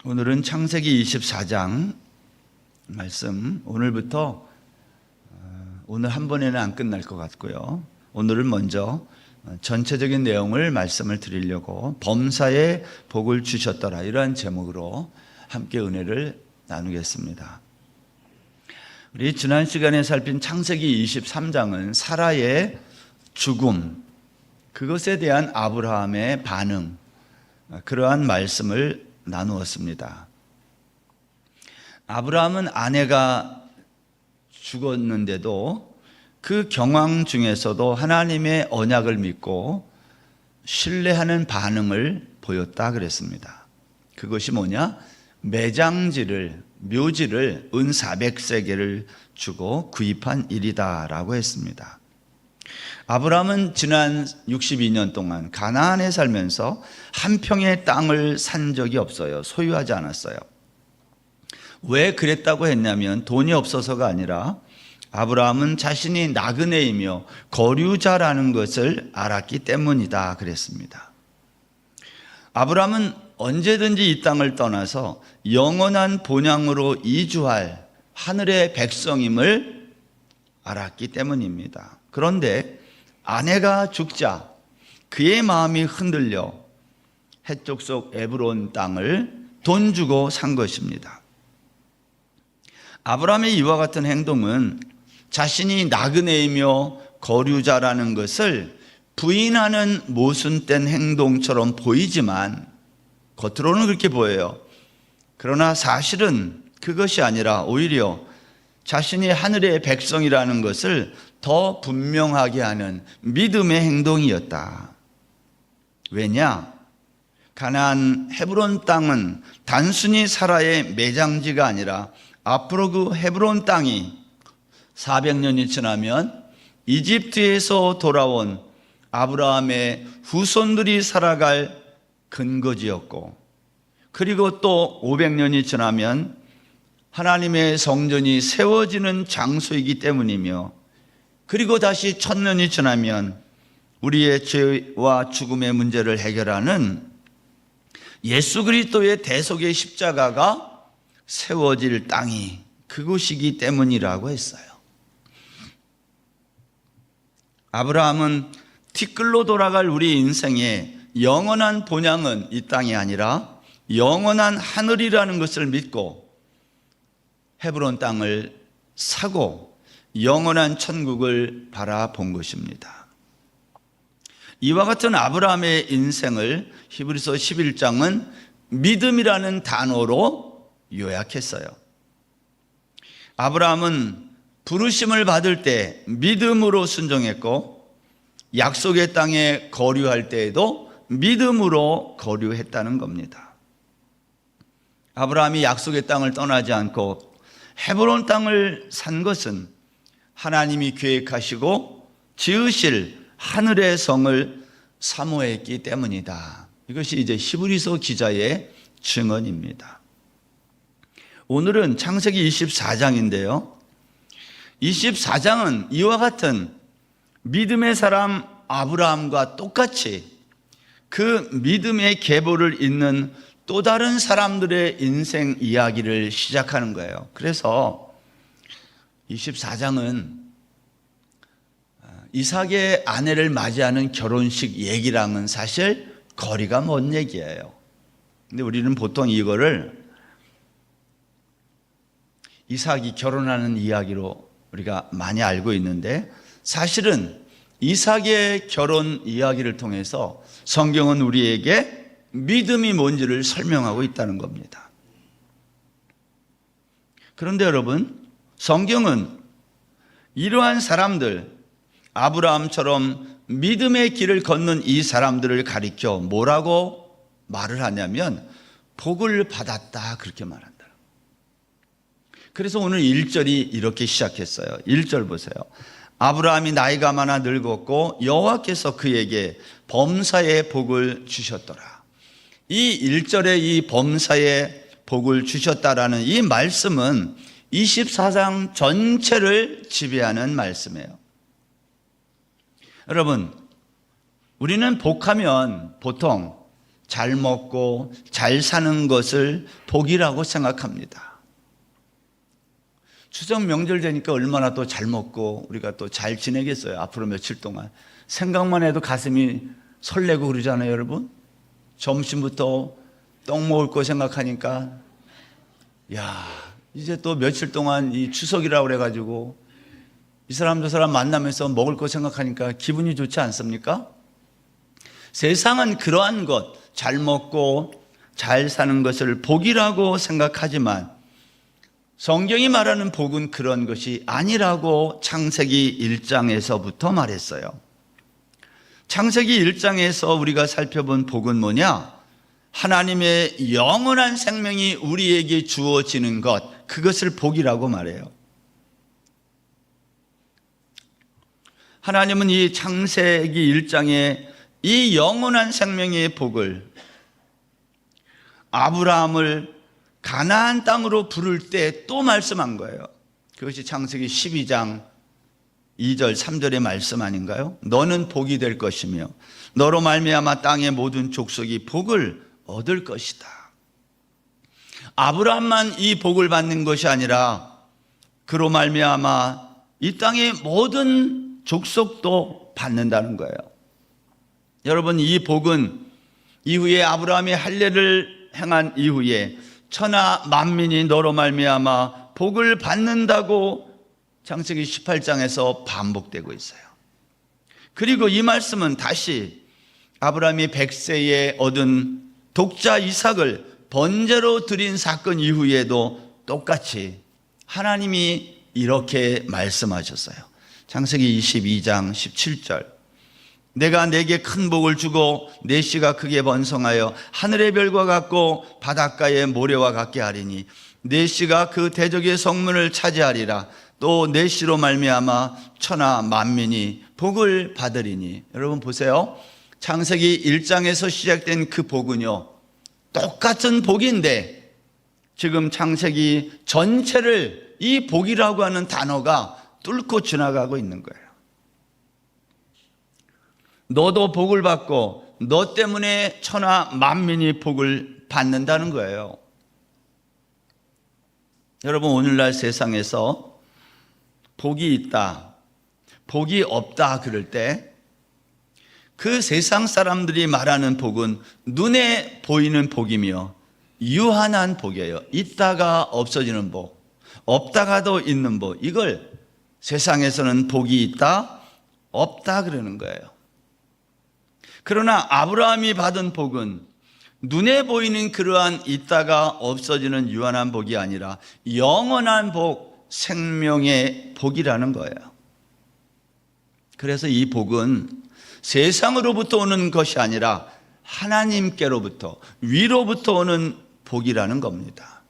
오늘은 창세기 24장 말씀, 오늘부터 오늘 한 번에는 안 끝날 것 같고요. 오늘은 먼저 전체적인 내용을 말씀을 드리려고 범사에 복을 주셨더라, 이러한 제목으로 함께 은혜를 나누겠습니다. 우리 지난 시간에 살핀 창세기 23장은 사라의 죽음, 그것에 대한 아브라함의 반응, 그러한 말씀을 나누었습니다. 아브라함은 아내가 죽었는데도 그 경황 중에서도 하나님의 언약을 믿고 신뢰하는 반응을 보였다 그랬습니다. 그것이 뭐냐? 매장지를, 묘지를 은 400세겔을 주고 구입한 일이다라고 했습니다. 아브라함은 지난 62년 동안 가나안에 살면서 한 평의 땅을 산 적이 없어요. 소유하지 않았어요. 왜 그랬다고 했냐면 돈이 없어서가 아니라 아브라함은 자신이 나그네이며 거류자라는 것을 알았기 때문이다 그랬습니다. 아브라함은 언제든지 이 땅을 떠나서 영원한 본향으로 이주할 하늘의 백성임을 알았기 때문입니다. 그런데 아내가 죽자 그의 마음이 흔들려 해쪽 속 에브론 땅을 돈 주고 산 것입니다. 아브라함의 이와 같은 행동은 자신이 나그네이며 거류자라는 것을 부인하는 모순된 행동처럼 보이지만, 겉으로는 그렇게 보여요. 그러나 사실은 그것이 아니라 오히려 자신이 하늘의 백성이라는 것을 더 분명하게 하는 믿음의 행동이었다. 왜냐? 가나안 헤브론 땅은 단순히 사라의 매장지가 아니라 앞으로 그 헤브론 땅이 400년이 지나면 이집트에서 돌아온 아브라함의 후손들이 살아갈 근거지였고, 그리고 또 500년이 지나면 하나님의 성전이 세워지는 장소이기 때문이며, 그리고 다시 1000년이 지나면 우리의 죄와 죽음의 문제를 해결하는 예수 그리스도의 대속의 십자가가 세워질 땅이 그곳이기 때문이라고 했어요. 아브라함은 티끌로 돌아갈 우리 인생의 영원한 본향은 이 땅이 아니라 영원한 하늘이라는 것을 믿고 헤브론 땅을 사고 영원한 천국을 바라본 것입니다. 이와 같은 아브라함의 인생을 히브리서 11장은 믿음이라는 단어로 요약했어요. 아브라함은 부르심을 받을 때 믿음으로 순종했고, 약속의 땅에 거류할 때에도 믿음으로 거류했다는 겁니다. 아브라함이 약속의 땅을 떠나지 않고 헤브론 땅을 산 것은 하나님이 계획하시고 지으실 하늘의 성을 사모했기 때문이다. 이것이 이제 히브리서 기자의 증언입니다. 오늘은 창세기 24장인데요. 24장은 이와 같은 믿음의 사람 아브라함과 똑같이 그 믿음의 계보를 잇는 또 다른 사람들의 인생 이야기를 시작하는 거예요. 그래서 24장은 이삭의 아내를 맞이하는 결혼식 얘기랑은 사실 거리가 먼 얘기예요. 근데 우리는 보통 이거를 이삭이 결혼하는 이야기로 우리가 많이 알고 있는데, 사실은 이삭의 결혼 이야기를 통해서 성경은 우리에게 믿음이 뭔지를 설명하고 있다는 겁니다. 그런데 여러분, 성경은 이러한 사람들, 아브라함처럼 믿음의 길을 걷는 이 사람들을 가리켜 뭐라고 말을 하냐면 복을 받았다, 그렇게 말한다. 그래서 오늘 1절이 이렇게 시작했어요. 1절 보세요. 아브라함이 나이가 많아 늙었고 여호와께서 그에게 범사의 복을 주셨더라. 이 1절에 이 범사의 복을 주셨다라는 이 말씀은 24장 전체를 지배하는 말씀이에요. 여러분, 우리는 복하면 보통 잘 먹고 잘 사는 것을 복이라고 생각합니다. 추석 명절 되니까 얼마나 또 잘 먹고 우리가 또 잘 지내겠어요. 앞으로 며칠 동안 생각만 해도 가슴이 설레고 그러잖아요, 여러분. 점심부터 떡 먹을 거 생각하니까 야, 이제 또 며칠 동안 이 추석이라고 그래가지고 이 사람 저 사람 만나면서 먹을 거 생각하니까 기분이 좋지 않습니까? 세상은 그러한 것, 잘 먹고 잘 사는 것을 복이라고 생각하지만 성경이 말하는 복은 그런 것이 아니라고 창세기 1장에서부터 말했어요. 창세기 1장에서 우리가 살펴본 복은 뭐냐? 하나님의 영원한 생명이 우리에게 주어지는 것, 그것을 복이라고 말해요. 하나님은 이 창세기 1장에 이 영원한 생명의 복을 아브라함을 가나안 땅으로 부를 때 또 말씀한 거예요. 그것이 창세기 12장 2절 3절의 말씀 아닌가요? 너는 복이 될 것이며 너로 말미암아 땅의 모든 족속이 복을 얻을 것이다. 아브라함만 이 복을 받는 것이 아니라 그로 말미암아 이 땅의 모든 족속도 받는다는 거예요. 여러분, 이 복은 이후에 아브라함이 할례를 행한 이후에 천하 만민이 너로 말미암아 복을 받는다고 창세기 18장에서 반복되고 있어요. 그리고 이 말씀은 다시 아브라함이 100세에 얻은 독자 이삭을 번제로 드린 사건 이후에도 똑같이 하나님이 이렇게 말씀하셨어요. 창세기 22장 17절 내가 네게 큰 복을 주고 네 씨가 크게 번성하여 하늘의 별과 같고 바닷가의 모래와 같게 하리니 네 씨가 그 대적의 성문을 차지하리라. 또 네 씨로 말미암아 천하 만민이 복을 받으리니. 여러분 보세요. 창세기 1장에서 시작된 그 복은요, 똑같은 복인데 지금 창세기 전체를 이 복이라고 하는 단어가 뚫고 지나가고 있는 거예요. 너도 복을 받고 너 때문에 천하 만민이 복을 받는다는 거예요. 여러분, 오늘날 세상에서 복이 있다, 복이 없다 그럴 때 그 세상 사람들이 말하는 복은 눈에 보이는 복이며 유한한 복이에요. 있다가 없어지는 복, 없다가도 있는 복, 이걸 세상에서는 복이 있다, 없다 그러는 거예요. 그러나 아브라함이 받은 복은 눈에 보이는 그러한 있다가 없어지는 유한한 복이 아니라 영원한 복, 생명의 복이라는 거예요. 그래서 이 복은 세상으로부터 오는 것이 아니라 하나님께로부터, 위로부터 오는 복이라는 겁니다.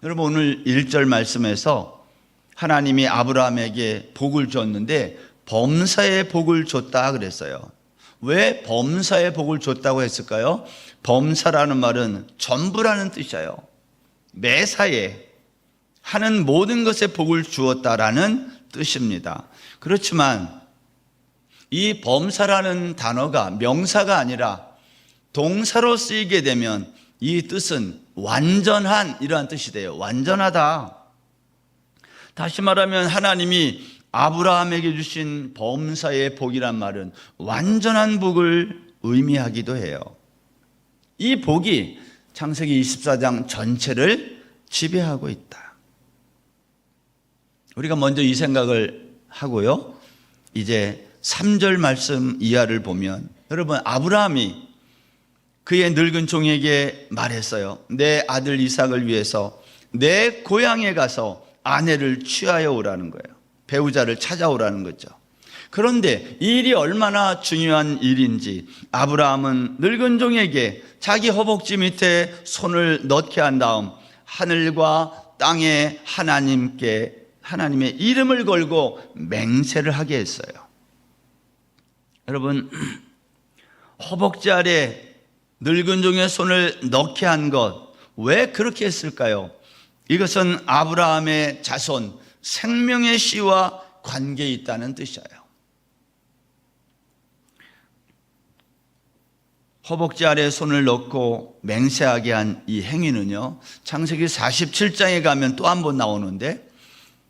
여러분, 오늘 1절 말씀에서 하나님이 아브라함에게 복을 줬는데 범사의 복을 줬다 그랬어요. 왜 범사의 복을 줬다고 했을까요? 범사라는 말은 전부라는 뜻이에요. 매사에 하는 모든 것에 복을 주었다라는 뜻입니다. 그렇지만 이 범사라는 단어가 명사가 아니라 동사로 쓰이게 되면 이 뜻은 완전한 이러한 뜻이 돼요. 완전하다. 다시 말하면 하나님이 아브라함에게 주신 범사의 복이란 말은 완전한 복을 의미하기도 해요. 이 복이 창세기 24장 전체를 지배하고 있다. 우리가 먼저 이 생각을 하고요, 이제 3절 말씀 이하를 보면, 여러분, 아브라함이 그의 늙은 종에게 말했어요. 내 아들 이삭을 위해서 내 고향에 가서 아내를 취하여 오라는 거예요. 배우자를 찾아오라는 거죠. 그런데 이 일이 얼마나 중요한 일인지 아브라함은 늙은 종에게 자기 허벅지 밑에 손을 넣게 한 다음 하늘과 땅의 하나님의 이름을 걸고 맹세를 하게 했어요. 여러분, 허벅지 아래 늙은 종의 손을 넣게 한 것, 왜 그렇게 했을까요? 이것은 아브라함의 자손, 생명의 씨와 관계에 있다는 뜻이에요. 허벅지 아래에 손을 넣고 맹세하게 한 이 행위는요, 창세기 47장에 가면 또 한 번 나오는데,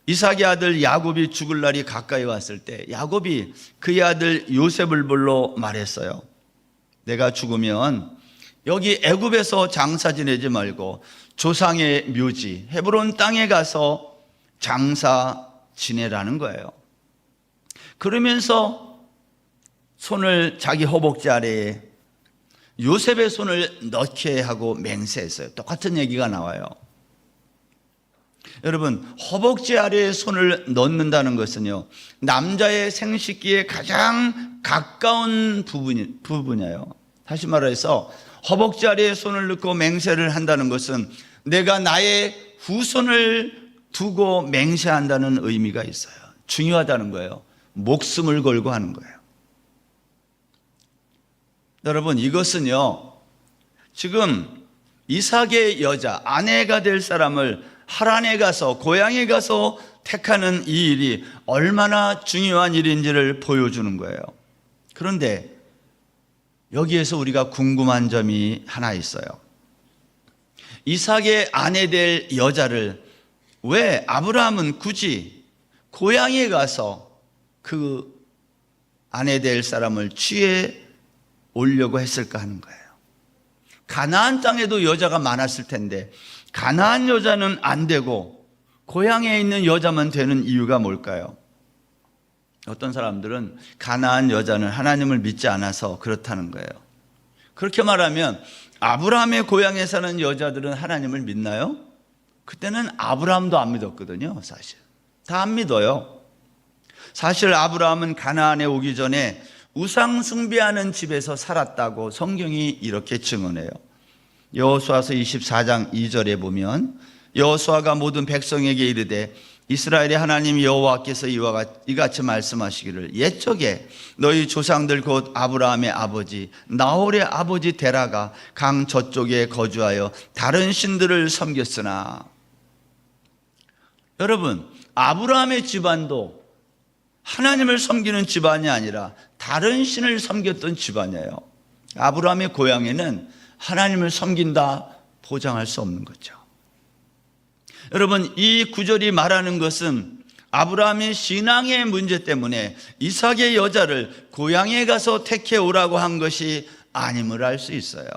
이삭의 아들 야곱이 죽을 날이 가까이 왔을 때 야곱이 그의 아들 요셉을 불러 말했어요. 내가 죽으면 여기 애굽에서 장사 지내지 말고 조상의 묘지 헤브론 땅에 가서 장사 지내라는 거예요. 그러면서 손을 자기 허벅지 아래에 요셉의 손을 넣게 하고 맹세했어요. 똑같은 얘기가 나와요. 여러분, 허벅지 아래에 손을 넣는다는 것은요, 남자의 생식기에 가장 가까운 부분이에요. 다시 말해서 허벅지 아래에 손을 넣고 맹세를 한다는 것은 내가 나의 후손을 두고 맹세한다는 의미가 있어요. 중요하다는 거예요. 목숨을 걸고 하는 거예요. 여러분, 이것은요, 지금 이삭의 여자, 아내가 될 사람을 하란에 가서, 고향에 가서 택하는 이 일이 얼마나 중요한 일인지를 보여주는 거예요. 그런데 여기에서 우리가 궁금한 점이 하나 있어요. 이삭의 아내 될 여자를 왜 아브라함은 굳이 고향에 가서 그 아내 될 사람을 취해 오려고 했을까 하는 거예요. 가나안 땅에도 여자가 많았을 텐데 가나안 여자는 안 되고 고향에 있는 여자만 되는 이유가 뭘까요? 어떤 사람들은 가나안 여자는 하나님을 믿지 않아서 그렇다는 거예요. 그렇게 말하면 아브라함의 고향에 사는 여자들은 하나님을 믿나요? 그때는 아브라함도 안 믿었거든요. 사실 다 안 믿어요. 사실 아브라함은 가나안에 오기 전에 우상 숭배하는 집에서 살았다고 성경이 이렇게 증언해요. 여호수아서 24장 2절에 보면 여호수아가 모든 백성에게 이르되 이스라엘의 하나님 여호와께서 이같이 말씀하시기를 옛적에 너희 조상들 곧 아브라함의 아버지 나홀의 아버지 데라가 강 저쪽에 거주하여 다른 신들을 섬겼으나. 여러분, 아브라함의 집안도 하나님을 섬기는 집안이 아니라 다른 신을 섬겼던 집안이에요. 아브라함의 고향에는 하나님을 섬긴다 보장할 수 없는 거죠. 여러분, 이 구절이 말하는 것은 아브라함의 신앙의 문제 때문에 이삭의 여자를 고향에 가서 택해 오라고 한 것이 아님을 알 수 있어요.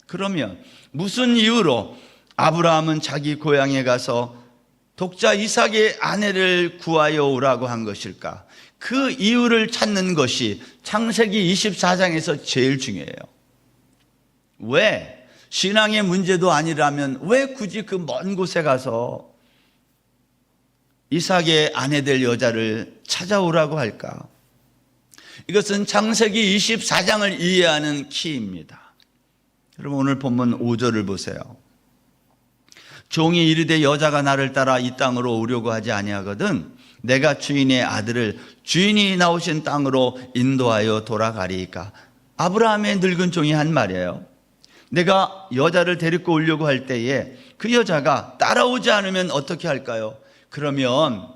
그러면 무슨 이유로 아브라함은 자기 고향에 가서 독자 이삭의 아내를 구하여 오라고 한 것일까? 그 이유를 찾는 것이 창세기 24장에서 제일 중요해요. 왜? 신앙의 문제도 아니라면 왜 굳이 그 먼 곳에 가서 이삭의 아내 될 여자를 찾아오라고 할까? 이것은 창세기 24장을 이해하는 키입니다. 여러분, 오늘 본문 5절을 보세요. 종이 이르되 여자가 나를 따라 이 땅으로 오려고 하지 아니하거든 내가 주인의 아들을 주인이 나오신 땅으로 인도하여 돌아가리이까. 아브라함의 늙은 종이 한 말이에요. 내가 여자를 데리고 오려고 할 때에 그 여자가 따라오지 않으면 어떻게 할까요? 그러면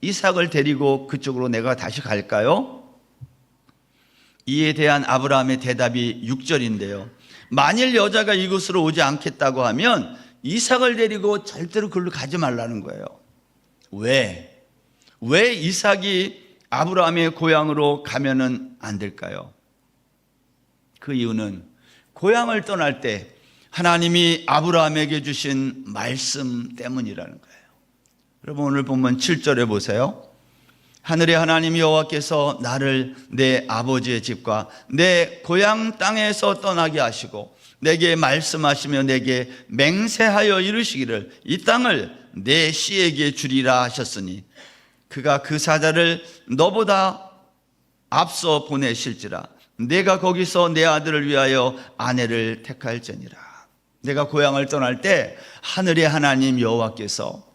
이삭을 데리고 그쪽으로 내가 다시 갈까요? 이에 대한 아브라함의 대답이 6절인데요. 만일 여자가 이곳으로 오지 않겠다고 하면 이삭을 데리고 절대로 그걸로 가지 말라는 거예요. 왜? 왜 이삭이 아브라함의 고향으로 가면은 안 될까요? 그 이유는 고향을 떠날 때 하나님이 아브라함에게 주신 말씀 때문이라는 거예요. 여러분, 오늘 본문 7절에 보세요. 하늘의 하나님 여호와께서 나를 내 아버지의 집과 내 고향 땅에서 떠나게 하시고 내게 말씀하시며 내게 맹세하여 이르시기를 이 땅을 내 씨에게 주리라 하셨으니 그가 그 사자를 너보다 앞서 보내실지라 내가 거기서 내 아들을 위하여 아내를 택할지니라. 내가 고향을 떠날 때 하늘의 하나님 여호와께서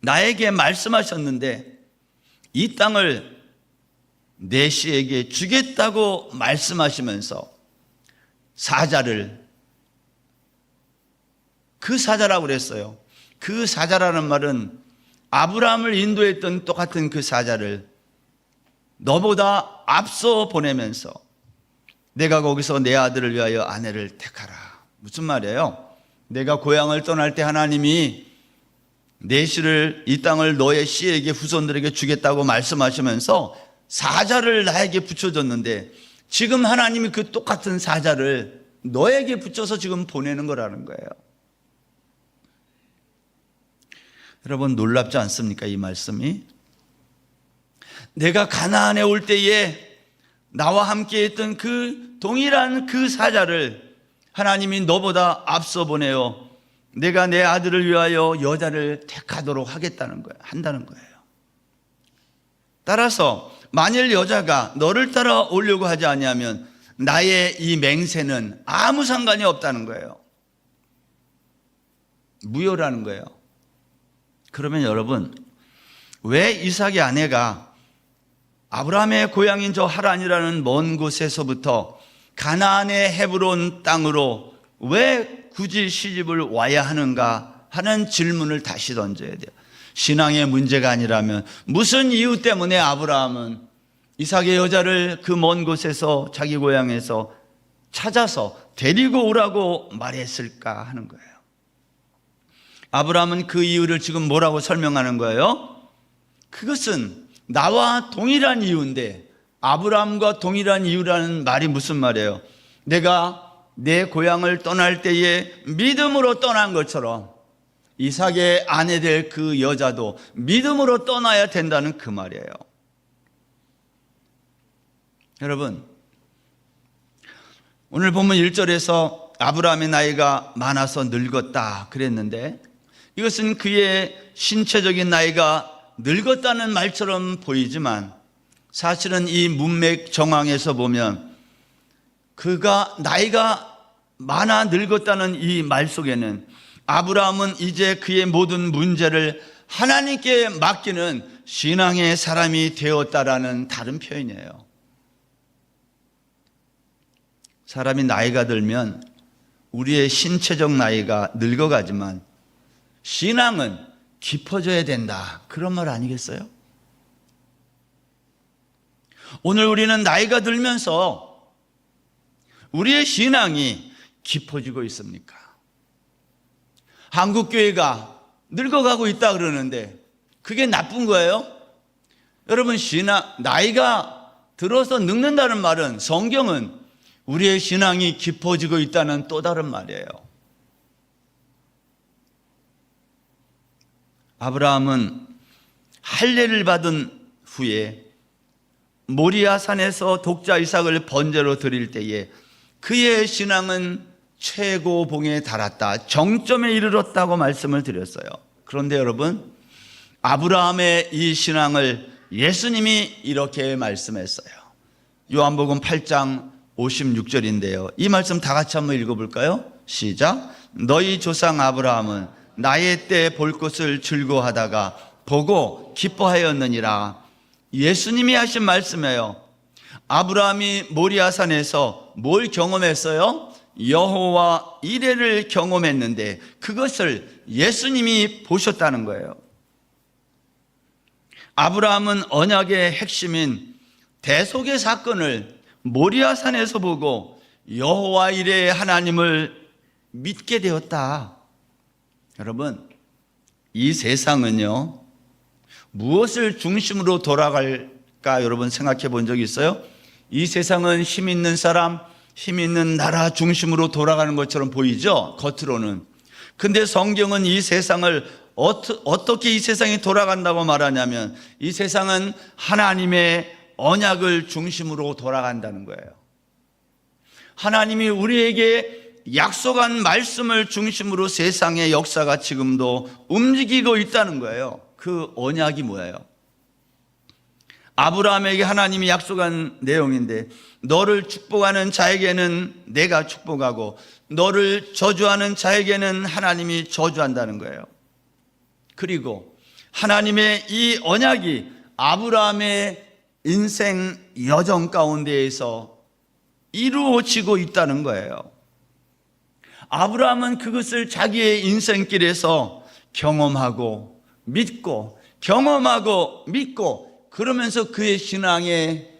나에게 말씀하셨는데 이 땅을 내 씨에게 주겠다고 말씀하시면서 그 사자라고 그랬어요. 그 사자라는 말은 아브라함을 인도했던 똑같은 그 사자를 너보다 앞서 보내면서 내가 거기서 내 아들을 위하여 아내를 택하라. 무슨 말이에요? 내가 고향을 떠날 때 하나님이 내 씨를, 이 땅을 너의 씨에게, 후손들에게 주겠다고 말씀하시면서 사자를 나에게 붙여줬는데 지금 하나님이 그 똑같은 사자를 너에게 붙여서 지금 보내는 거라는 거예요. 여러분, 놀랍지 않습니까? 이 말씀이. 내가 가나안에 올 때에 나와 함께 했던 그 동일한 그 사자를 하나님이 너보다 앞서 보내어 내가 내 아들을 위하여 여자를 택하도록 하겠다는 거예요. 한다는 거예요. 따라서 만일 여자가 너를 따라 오려고 하지 아니하면 나의 이 맹세는 아무 상관이 없다는 거예요. 무효라는 거예요. 그러면 여러분, 왜 이삭의 아내가 아브라함의 고향인 저 하란이라는 먼 곳에서부터 가나안의 헤브론 땅으로 왜 굳이 시집을 와야 하는가 하는 질문을 다시 던져야 돼요. 신앙의 문제가 아니라면 무슨 이유 때문에 아브라함은 이삭의 여자를 그 먼 곳에서 자기 고향에서 찾아서 데리고 오라고 말했을까 하는 거예요. 아브라함은 그 이유를 지금 뭐라고 설명하는 거예요? 그것은 나와 동일한 이유인데, 아브라함과 동일한 이유라는 말이 무슨 말이에요? 내가 내 고향을 떠날 때에 믿음으로 떠난 것처럼 이삭의 아내 될 그 여자도 믿음으로 떠나야 된다는 그 말이에요. 여러분, 오늘 본문 1절에서 아브라함의 나이가 많아서 늙었다 그랬는데, 이것은 그의 신체적인 나이가 늙었다는 말처럼 보이지만 사실은 이 문맥 정황에서 보면 그가 나이가 많아 늙었다는 이 말 속에는 아브라함은 이제 그의 모든 문제를 하나님께 맡기는 신앙의 사람이 되었다라는 다른 표현이에요. 사람이 나이가 들면 우리의 신체적 나이가 늙어가지만 신앙은 깊어져야 된다, 그런 말 아니겠어요? 오늘 우리는 나이가 들면서 우리의 신앙이 깊어지고 있습니까? 한국교회가 늙어가고 있다 그러는데 그게 나쁜 거예요? 여러분, 나이가 들어서 늙는다는 말은, 성경은 우리의 신앙이 깊어지고 있다는 또 다른 말이에요. 아브라함은 할례를 받은 후에 모리아 산에서 독자 이삭을 번제로 드릴 때에 그의 신앙은 최고봉에 달았다, 정점에 이르렀다고 말씀을 드렸어요. 그런데 여러분, 아브라함의 이 신앙을 예수님이 이렇게 말씀했어요. 요한복음 8장 56절인데요. 이 말씀 다 같이 한번 읽어볼까요? 시작. 너희 조상 아브라함은 나의 때 볼 것을 즐거워하다가 보고 기뻐하였느니라. 예수님이 하신 말씀이에요. 아브라함이 모리아산에서 뭘 경험했어요? 여호와 이레를 경험했는데 그것을 예수님이 보셨다는 거예요. 아브라함은 언약의 핵심인 대속의 사건을 모리아산에서 보고 여호와 이레의 하나님을 믿게 되었다. 여러분, 이 세상은요, 무엇을 중심으로 돌아갈까 여러분 생각해 본 적 있어요? 이 세상은 힘 있는 사람, 힘 있는 나라 중심으로 돌아가는 것처럼 보이죠, 겉으로는. 근데 성경은 이 세상을 어떻게 이 세상이 돌아간다고 말하냐면, 이 세상은 하나님의 언약을 중심으로 돌아간다는 거예요. 하나님이 우리에게 약속한 말씀을 중심으로 세상의 역사가 지금도 움직이고 있다는 거예요. 그 언약이 뭐예요? 아브라함에게 하나님이 약속한 내용인데, 너를 축복하는 자에게는 내가 축복하고 너를 저주하는 자에게는 하나님이 저주한다는 거예요. 그리고 하나님의 이 언약이 아브라함의 인생 여정 가운데에서 이루어지고 있다는 거예요. 아브라함은 그것을 자기의 인생길에서 경험하고 믿고, 경험하고 믿고, 그러면서 그의 신앙의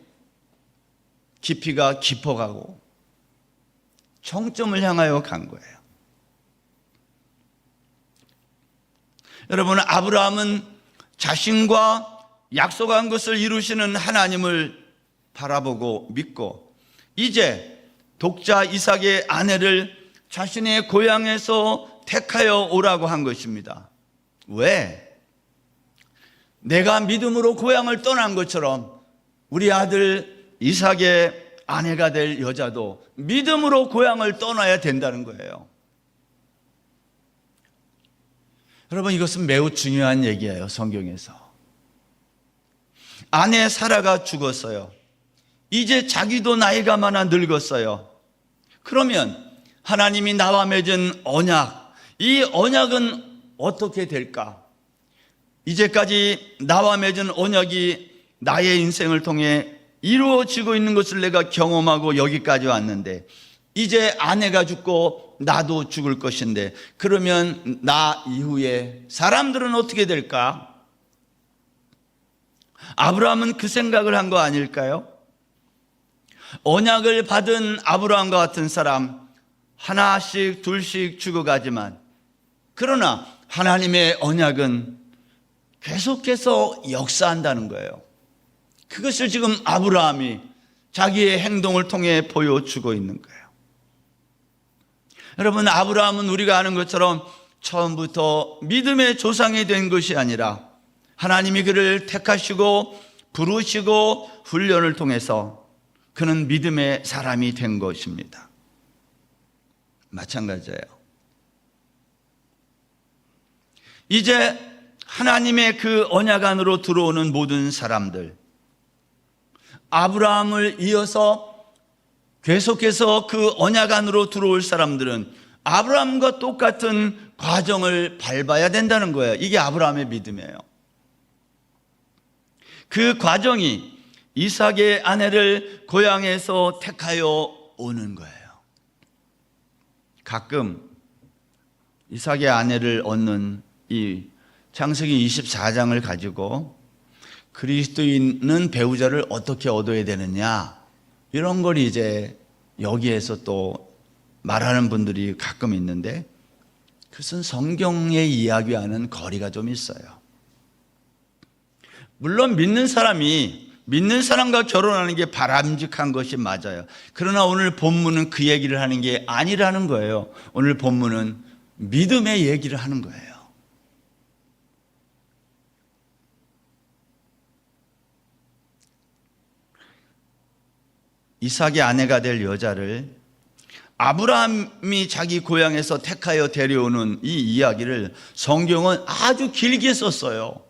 깊이가 깊어가고 정점을 향하여 간 거예요. 여러분, 아브라함은 자신과 약속한 것을 이루시는 하나님을 바라보고 믿고 이제 독자 이삭의 아내를 자신의 고향에서 택하여 오라고 한 것입니다. 왜? 내가 믿음으로 고향을 떠난 것처럼 우리 아들 이삭의 아내가 될 여자도 믿음으로 고향을 떠나야 된다는 거예요. 여러분, 이것은 매우 중요한 얘기예요. 성경에서 아내 사라가 죽었어요. 이제 자기도 나이가 많아 늙었어요. 그러면 하나님이 나와 맺은 언약, 이 언약은 어떻게 될까? 이제까지 나와 맺은 언약이 나의 인생을 통해 이루어지고 있는 것을 내가 경험하고 여기까지 왔는데 이제 아내가 죽고 나도 죽을 것인데 그러면 나 이후에 사람들은 어떻게 될까? 아브라함은 그 생각을 한 거 아닐까요? 언약을 받은 아브라함과 같은 사람 하나씩 둘씩 죽어가지만 그러나 하나님의 언약은 계속해서 역사한다는 거예요. 그것을 지금 아브라함이 자기의 행동을 통해 보여주고 있는 거예요. 여러분, 아브라함은 우리가 아는 것처럼 처음부터 믿음의 조상이 된 것이 아니라 하나님이 그를 택하시고 부르시고 훈련을 통해서 그는 믿음의 사람이 된 것입니다. 마찬가지예요. 이제 하나님의 그 언약 안으로 들어오는 모든 사람들, 아브라함을 이어서 계속해서 그 언약 안으로 들어올 사람들은 아브라함과 똑같은 과정을 밟아야 된다는 거예요. 이게 아브라함의 믿음이에요. 그 과정이 이삭의 아내를 고향에서 택하여 오는 거예요. 가끔 이삭의 아내를 얻는 이 창세기 24장을 가지고 그리스도인은 배우자를 어떻게 얻어야 되느냐, 이런 걸 이제 여기에서 또 말하는 분들이 가끔 있는데 그것은 성경의 이야기와는 거리가 좀 있어요. 물론 믿는 사람과 결혼하는 게 바람직한 것이 맞아요. 그러나 오늘 본문은 그 얘기를 하는 게 아니라는 거예요. 오늘 본문은 믿음의 얘기를 하는 거예요. 이삭의 아내가 될 여자를 아브라함이 자기 고향에서 택하여 데려오는 이 이야기를 성경은 아주 길게 썼어요.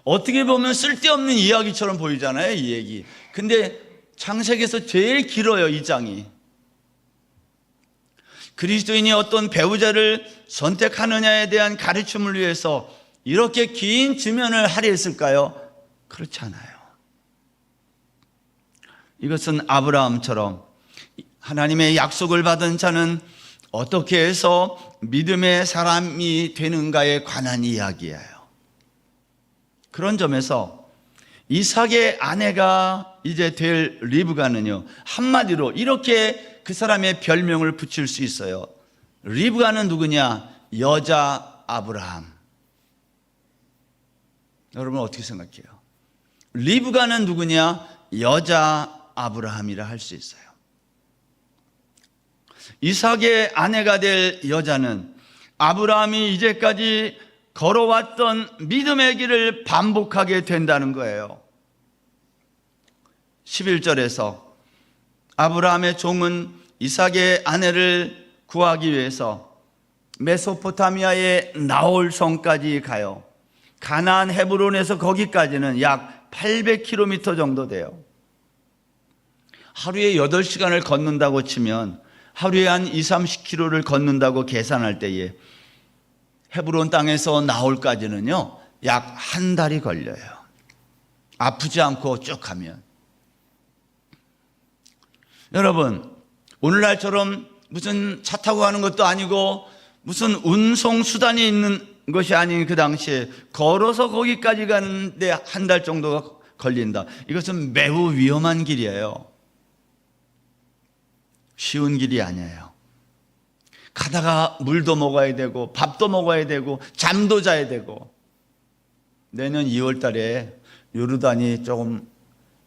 어떻게 보면 쓸데없는 이야기처럼 보이잖아요, 이 얘기. 근데 창세기에서 제일 길어요, 이 장이. 그리스도인이 어떤 배우자를 선택하느냐에 대한 가르침을 위해서 이렇게 긴 지면을 할애했을까요? 그렇지 않아요. 이것은 아브라함처럼 하나님의 약속을 받은 자는 어떻게 해서 믿음의 사람이 되는가에 관한 이야기예요. 그런 점에서 이삭의 아내가 이제 될 리브가는요, 한마디로 이렇게 그 사람의 별명을 붙일 수 있어요. 리브가는 누구냐? 여자 아브라함. 여러분 어떻게 생각해요? 리브가는 누구냐? 여자 아브라함이라 할 수 있어요. 이삭의 아내가 될 여자는 아브라함이 이제까지 걸어왔던 믿음의 길을 반복하게 된다는 거예요. 11절에서 아브라함의 종은 이삭의 아내를 구하기 위해서 메소포타미아의 나홀 성까지 가요. 가나안 헤브론에서 거기까지는 약 800km 정도 돼요. 하루에 8시간을 걷는다고 치면 하루에 한 20-30km를 걷는다고 계산할 때에 헤브론 땅에서 나홀까지는요 약 한 달이 걸려요. 아프지 않고 쭉 가면. 여러분, 오늘날처럼 무슨 차 타고 가는 것도 아니고 무슨 운송수단이 있는 것이 아닌 그 당시에 걸어서 거기까지 가는데 한 달 정도가 걸린다. 이것은 매우 위험한 길이에요. 쉬운 길이 아니에요. 가다가 물도 먹어야 되고 밥도 먹어야 되고 잠도 자야 되고. 내년 2월 달에 요르단이 조금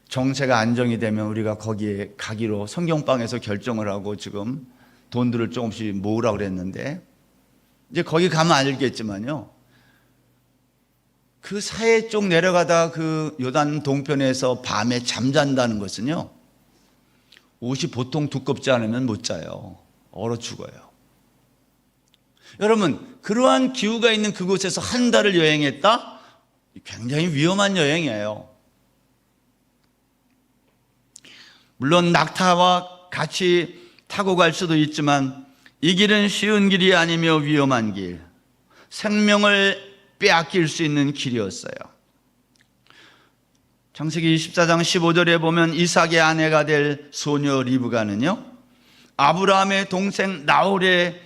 정세가 안정이 되면 우리가 거기에 가기로 성경방에서 결정을 하고 지금 돈들을 조금씩 모으라고 그랬는데, 이제 거기 가면 알겠지만요, 그 사해 쪽 내려가다 그 요단 동편에서 밤에 잠잔다는 것은요, 옷이 보통 두껍지 않으면 못 자요. 얼어 죽어요. 여러분, 그러한 기후가 있는 그곳에서 한 달을 여행했다? 굉장히 위험한 여행이에요. 물론 낙타와 같이 타고 갈 수도 있지만 이 길은 쉬운 길이 아니며 위험한 길, 생명을 빼앗길 수 있는 길이었어요. 창세기 24장 15절에 보면 이삭의 아내가 될 소녀 리브가는요, 아브라함의 동생 나홀의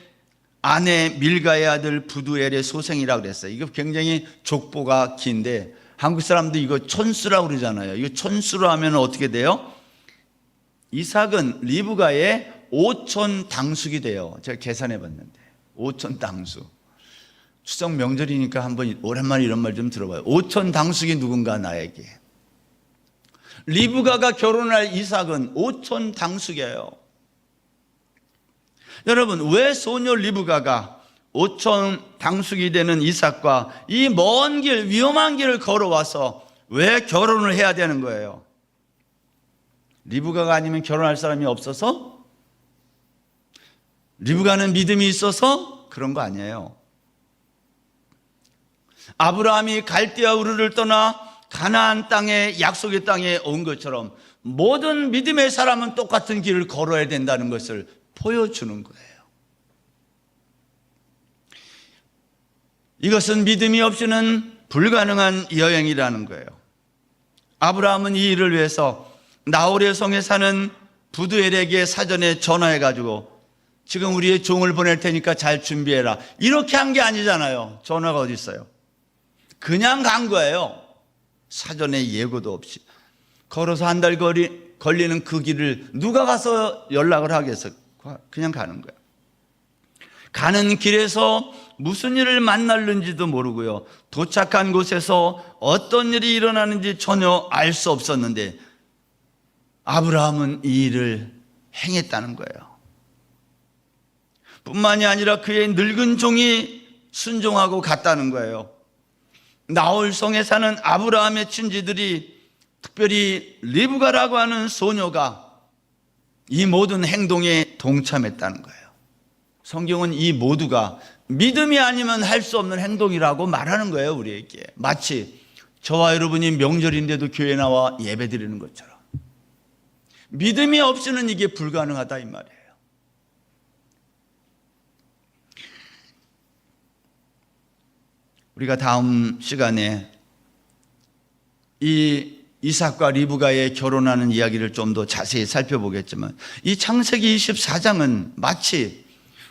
아내 밀가의 아들 부두엘의 소생이라고 그랬어요. 이거 굉장히 족보가 긴데 한국 사람도 이거 촌수라고 그러잖아요. 이거 촌수로 하면 어떻게 돼요? 이삭은 리브가의 5촌 당숙이 돼요. 제가 계산해 봤는데 5촌 당숙. 추석 명절이니까 한번 오랜만에 이런 말 좀 들어봐요. 5촌 당숙이 누군가 나에게. 리브가가 결혼할 이삭은 5촌 당숙이에요. 여러분, 왜 소녀 리브가가 5촌 당숙이 되는 이삭과 이 먼 길, 위험한 길을 걸어와서 왜 결혼을 해야 되는 거예요? 리브가가 아니면 결혼할 사람이 없어서? 리브가는 믿음이 있어서? 그런 거 아니에요. 아브라함이 갈대아 우르를 떠나 가나안 땅에, 약속의 땅에 온 것처럼 모든 믿음의 사람은 똑같은 길을 걸어야 된다는 것을 보여주는 거예요. 이것은 믿음이 없이는 불가능한 여행이라는 거예요. 아브라함은 이 일을 위해서 나홀의 성에 사는 부두엘에게 사전에 전화해가지고 지금 우리의 종을 보낼 테니까 잘 준비해라, 이렇게 한 게 아니잖아요. 전화가 어디 있어요? 그냥 간 거예요. 사전에 예고도 없이. 걸어서 한 달 걸리는 그 길을 누가 가서 연락을 하겠어? 그냥 가는 거예요. 가는 길에서 무슨 일을 만날는지도 모르고요, 도착한 곳에서 어떤 일이 일어나는지 전혀 알 수 없었는데 아브라함은 이 일을 행했다는 거예요. 뿐만이 아니라 그의 늙은 종이 순종하고 갔다는 거예요. 나홀성에 사는 아브라함의 친지들이, 특별히 리브가라고 하는 소녀가 이 모든 행동에 동참했다는 거예요. 성경은 이 모두가 믿음이 아니면 할 수 없는 행동이라고 말하는 거예요, 우리에게. 마치 저와 여러분이 명절인데도 교회 나와 예배 드리는 것처럼 믿음이 없이는 이게 불가능하다, 이 말이에요. 우리가 다음 시간에 이 이삭과 리브가의 결혼하는 이야기를 좀 더 자세히 살펴보겠지만, 이 창세기 24장은 마치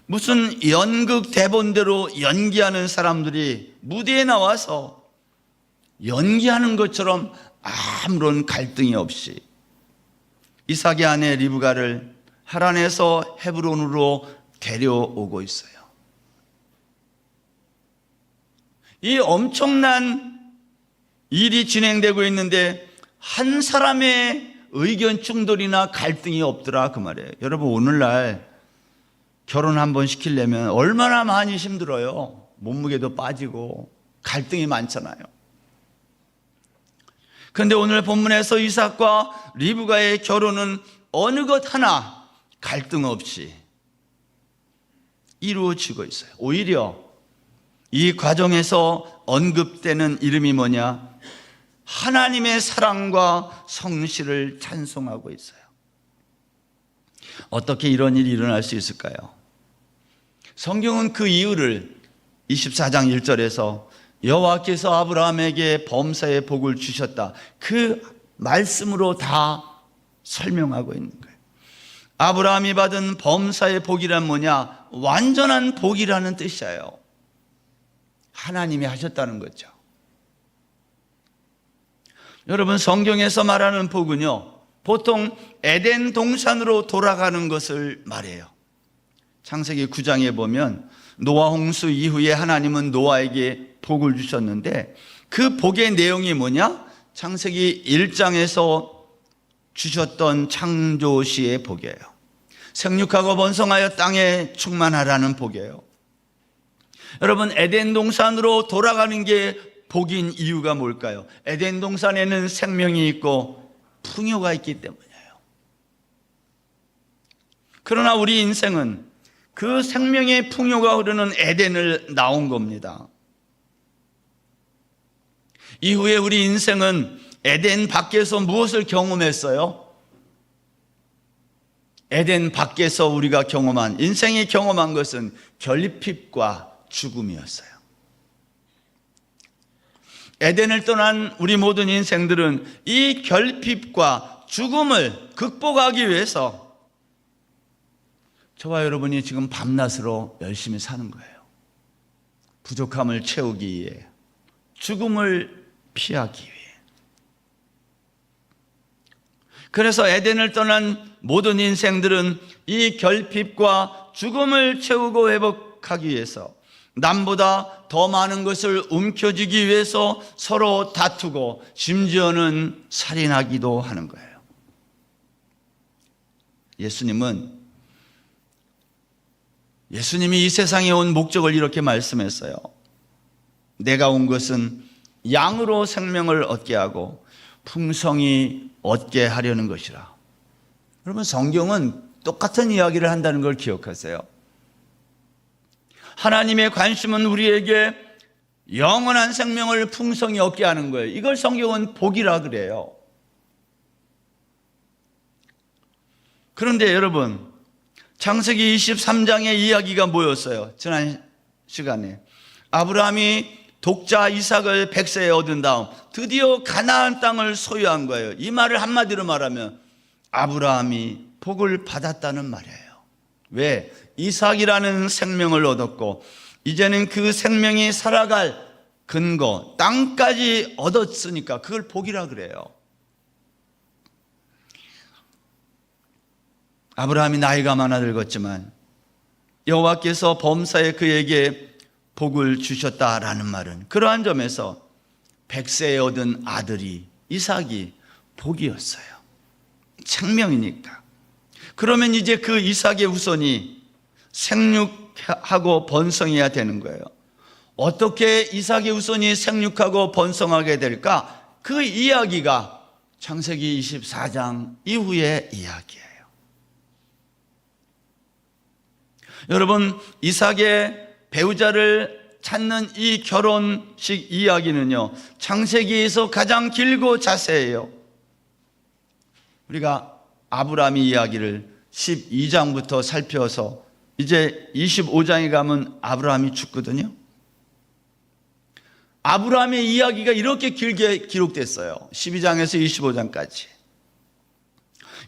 무슨 연극 대본대로 연기하는 사람들이 무대에 나와서 연기하는 것처럼 아무런 갈등이 없이 이삭의 아내 리브가를 하란에서 헤브론으로 데려오고 있어요. 이 엄청난 일이 진행되고 있는데 한 사람의 의견 충돌이나 갈등이 없더라, 그 말이에요. 여러분, 오늘날 결혼 한번 시키려면 얼마나 많이 힘들어요. 몸무게도 빠지고 갈등이 많잖아요. 그런데 오늘 본문에서 이삭과 리브가의 결혼은 어느 것 하나 갈등 없이 이루어지고 있어요. 오히려 이 과정에서 언급되는 이름이 뭐냐? 하나님의 사랑과 성실을 찬송하고 있어요. 어떻게 이런 일이 일어날 수 있을까요? 성경은 그 이유를 24장 1절에서 여호와께서 아브라함에게 범사의 복을 주셨다, 그 말씀으로 다 설명하고 있는 거예요. 아브라함이 받은 범사의 복이란 뭐냐? 완전한 복이라는 뜻이에요. 하나님이 하셨다는 거죠. 여러분, 성경에서 말하는 복은요, 보통 에덴 동산으로 돌아가는 것을 말해요. 창세기 9장에 보면 노아 홍수 이후에 하나님은 노아에게 복을 주셨는데 그 복의 내용이 뭐냐? 창세기 1장에서 주셨던 창조시의 복이에요. 생육하고 번성하여 땅에 충만하라는 복이에요. 여러분, 에덴 동산으로 돌아가는 게 복인 이유가 뭘까요? 에덴 동산에는 생명이 있고 풍요가 있기 때문이에요. 그러나 우리 인생은 그 생명의 풍요가 흐르는 에덴을 나온 겁니다. 이후에 우리 인생은 에덴 밖에서 무엇을 경험했어요? 에덴 밖에서 우리가 인생이 경험한 것은 결핍과 죽음이었어요. 에덴을 떠난 우리 모든 인생들은 이 결핍과 죽음을 극복하기 위해서 저와 여러분이 지금 밤낮으로 열심히 사는 거예요. 부족함을 채우기 위해, 죽음을 피하기 위해. 그래서 에덴을 떠난 모든 인생들은 이 결핍과 죽음을 채우고 회복하기 위해서 남보다 더 많은 것을 움켜쥐기 위해서 서로 다투고 심지어는 살인하기도 하는 거예요. 예수님이 이 세상에 온 목적을 이렇게 말씀했어요. 내가 온 것은 양으로 생명을 얻게 하고 풍성히 얻게 하려는 것이라. 여러분, 성경은 똑같은 이야기를 한다는 걸 기억하세요. 하나님의 관심은 우리에게 영원한 생명을 풍성히 얻게 하는 거예요. 이걸 성경은 복이라 그래요. 그런데 여러분, 창세기 23장의 이야기가 뭐였어요? 지난 시간에 아브라함이 독자 이삭을 100세에 얻은 다음 드디어 가나안 땅을 소유한 거예요. 이 말을 한마디로 말하면 아브라함이 복을 받았다는 말이에요. 왜? 이삭이라는 생명을 얻었고 이제는 그 생명이 살아갈 근거, 땅까지 얻었으니까 그걸 복이라 그래요. 아브라함이 나이가 많아 늙었지만 여호와께서 범사에 그에게 복을 주셨다라는 말은 그러한 점에서 100세에 얻은 아들이 이삭이 복이었어요. 생명이니까. 그러면 이제 그 이삭의 후손이 생육하고 번성해야 되는 거예요. 어떻게 이삭의 후손이 생육하고 번성하게 될까? 그 이야기가 창세기 24장 이후의 이야기예요. 여러분, 이삭의 배우자를 찾는 이 결혼식 이야기는요, 창세기에서 가장 길고 자세해요. 우리가 아브라함의 이야기를 12장부터 살펴서 이제 25장에 가면 아브라함이 죽거든요. 아브라함의 이야기가 이렇게 길게 기록됐어요. 12장에서 25장까지.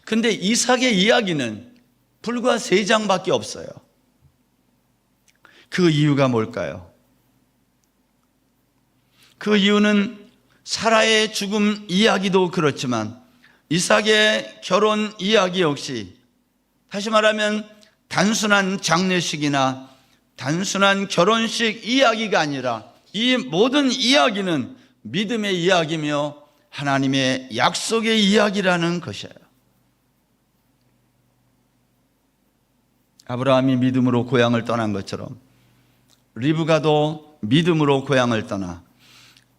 근데 이삭의 이야기는 불과 3장밖에 없어요. 그 이유가 뭘까요? 그 이유는 사라의 죽음 이야기도 그렇지만 이삭의 결혼 이야기 역시 다시 말하면 단순한 장례식이나 단순한 결혼식 이야기가 아니라 이 모든 이야기는 믿음의 이야기며 하나님의 약속의 이야기라는 것이에요. 아브라함이 믿음으로 고향을 떠난 것처럼 리브가도 믿음으로 고향을 떠나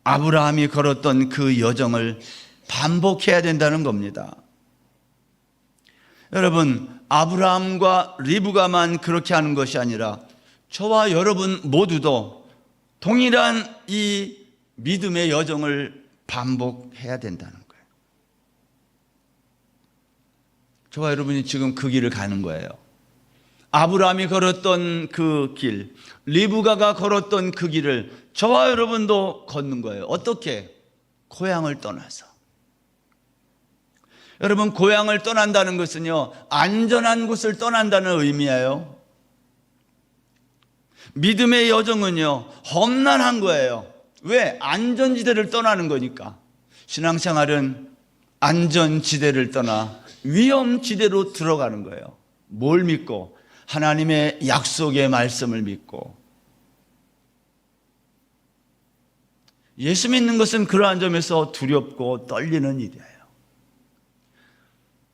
아브라함이 걸었던 그 여정을 반복해야 된다는 겁니다. 여러분, 아브라함과 리브가만 그렇게 하는 것이 아니라 저와 여러분 모두도 동일한 이 믿음의 여정을 반복해야 된다는 거예요. 저와 여러분이 지금 그 길을 가는 거예요. 아브라함이 걸었던 그 길, 리브가가 걸었던 그 길을 저와 여러분도 걷는 거예요. 어떻게? 고향을 떠나서. 여러분, 고향을 떠난다는 것은요, 안전한 곳을 떠난다는 의미예요. 믿음의 여정은요, 험난한 거예요. 왜? 안전지대를 떠나는 거니까. 신앙생활은 안전지대를 떠나 위험지대로 들어가는 거예요. 뭘 믿고? 하나님의 약속의 말씀을 믿고. 예수 믿는 것은 그러한 점에서 두렵고 떨리는 일이에요.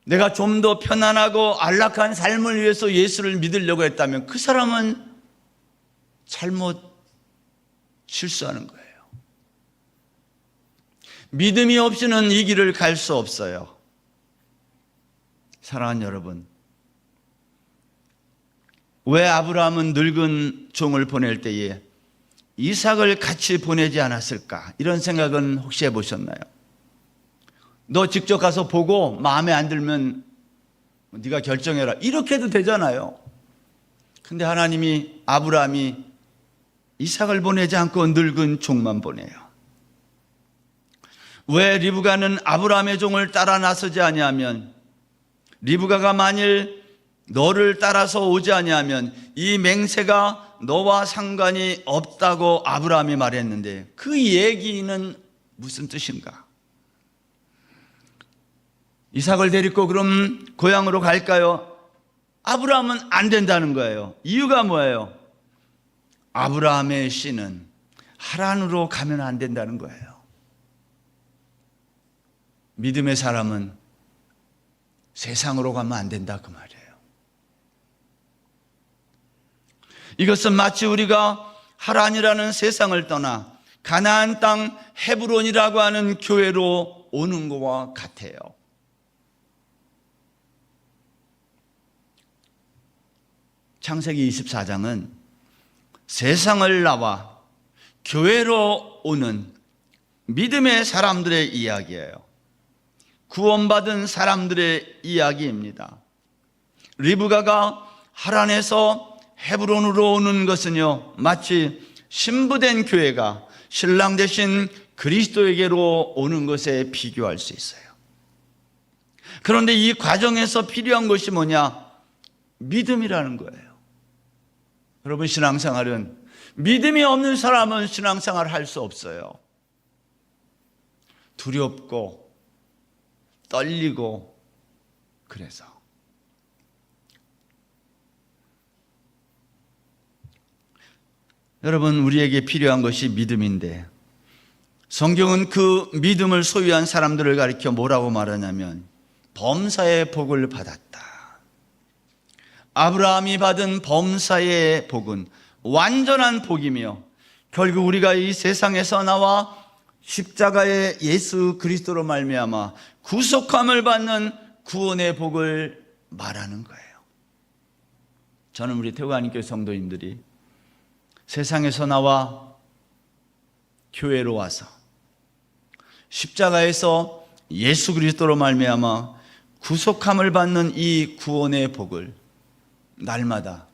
내가 좀 더 편안하고 안락한 삶을 위해서 예수를 믿으려고 했다면 그 사람은 잘못 실수하는 거예요. 믿음이 없이는 이 길을 갈 수 없어요. 사랑하는 여러분, 왜 아브라함은 늙은 종을 보낼 때에 이삭을 같이 보내지 않았을까? 이런 생각은 혹시 해보셨나요? 너 직접 가서 보고 마음에 안 들면 네가 결정해라. 이렇게 해도 되잖아요. 근데 하나님이 아브라함이 이삭을 보내지 않고 늙은 종만 보내요. 왜 리브가는 아브라함의 종을 따라 나서지 아니하면, 리브가가 만일 너를 따라서 오지 아니하면 이 맹세가 너와 상관이 없다고 아브라함이 말했는데 그 얘기는 무슨 뜻인가? 이삭을 데리고 그럼 고향으로 갈까요? 아브라함은 안 된다는 거예요. 이유가 뭐예요? 아브라함의 씨는 하란으로 가면 안 된다는 거예요. 믿음의 사람은 세상으로 가면 안 된다 그 말이에요. 이것은 마치 우리가 하란이라는 세상을 떠나 가나안 땅 헤브론이라고 하는 교회로 오는 것과 같아요. 창세기 24장은 세상을 나와 교회로 오는 믿음의 사람들의 이야기예요. 구원받은 사람들의 이야기입니다. 리브가가 하란에서 헤브론으로 오는 것은요, 마치 신부된 교회가 신랑 대신 그리스도에게로 오는 것에 비교할 수 있어요. 그런데 이 과정에서 필요한 것이 뭐냐? 믿음이라는 거예요. 여러분, 신앙생활은 믿음이 없는 사람은 신앙생활을 할 수 없어요. 두렵고 떨리고 그래서. 여러분, 우리에게 필요한 것이 믿음인데 성경은 그 믿음을 소유한 사람들을 가리켜 뭐라고 말하냐면 범사의 복을 받았다. 아브라함이 받은 범사의 복은 완전한 복이며 결국 우리가 이 세상에서 나와 십자가의 예수 그리스도로 말미암아 구속함을 받는 구원의 복을 말하는 거예요. 저는 우리 태국안인교회 성도님들이 세상에서 나와 교회로 와서 십자가에서 예수 그리스도로 말미암아 구속함을 받는 이 구원의 복을 날마다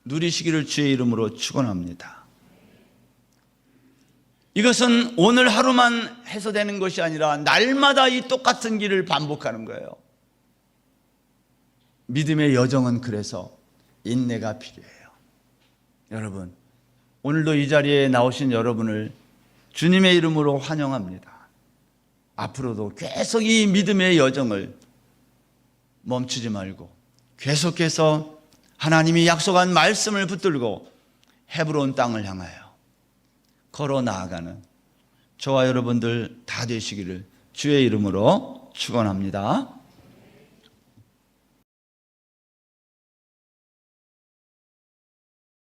누리시기를 주의 이름으로 축원합니다. 이것은 오늘 하루만 해서 되는 것이 아니라 날마다 이 똑같은 길을 반복하는 거예요. 믿음의 여정은 그래서 인내가 필요해요. 여러분, 오늘도 이 자리에 나오신 여러분을 주님의 이름으로 환영합니다. 앞으로도 계속 이 믿음의 여정을 멈추지 말고 계속해서 하나님이 약속한 말씀을 붙들고 헤브론 땅을 향하여 걸어 나아가는 저와 여러분들 다 되시기를 주의 이름으로 축원합니다.